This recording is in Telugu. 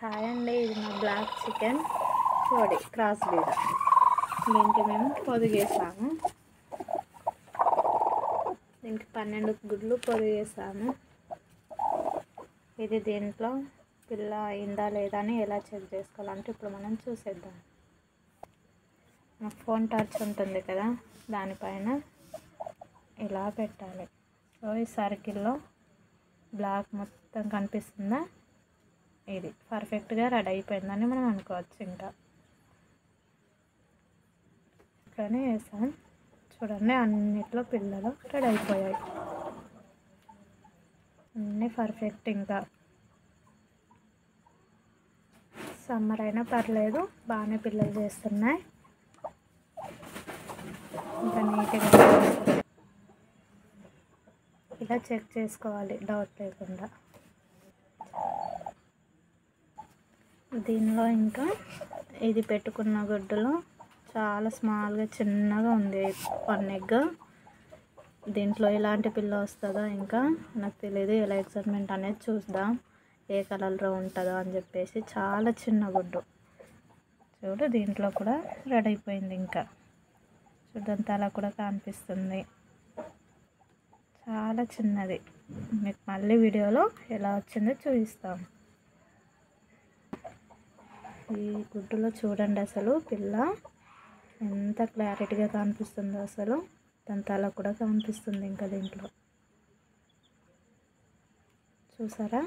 హాయ్ అండి, ఇది మా బ్లాక్ చికెన్ కోడి క్రాస్ బ్రీడ్. దీనికి మేము పొదిగేసాము. దీనికి 12 గుడ్లు పొదిగేసాము. ఇది దీంట్లో పిల్ల అయిందా లేదా అని ఎలా చెక్ చేసుకోవాలంటే ఇప్పుడు మనం చూసేద్దాం. మా ఫోన్ టచ్ ఉంటుంది కదా, దానిపైన ఇలా పెట్టాలి. సో ఈ సర్కిల్లో బ్లాక్ మొత్తం కనిపిస్తుందా, ఇది పర్ఫెక్ట్గా రెడీ అయిపోయిందని మనం అనుకోవచ్చు. ఇంకా కానీ వేసాం చూడండి, అన్నిట్లో పిల్లలు రెడీ అయిపోయాయి, అన్నీ పర్ఫెక్ట్. ఇంకా సమ్మర్ అయినా పర్లేదు, బాగానే పిల్లలు చేస్తున్నాయి. ఇంకా నీట్గా ఇలా చెక్ చేసుకోవాలి డౌట్ లేకుండా. దీనిలో ఇంకా ఇది పెట్టుకున్న గుడ్డులో చాలా స్మాల్గా చిన్నగా ఉంది 1 ఎగ్. దీంట్లో ఎలాంటి పిల్ల వస్తుందో ఇంకా నాకు తెలియదు. ఎలా ఎగ్జైట్మెంట్ అనేది చూద్దాం, ఏ కలర్లో ఉంటుందో అని చెప్పేసి. చాలా చిన్న గుడ్డు చూడు, దీంట్లో కూడా రెడీ అయిపోయింది. ఇంకా చూడంతా అలా కూడా కనిపిస్తుంది, చాలా చిన్నది. మీకు మళ్ళీ వీడియోలో ఎలా వచ్చిందో చూపిస్తాం. ఈ గుడ్డులో చూడండి అసలు పిల్ల ఎంత క్లారిటీగా కనిపిస్తుందో, అసలు దాని తల కూడా కనిపిస్తుంది ఇంకా దీంట్లో, చూసారా.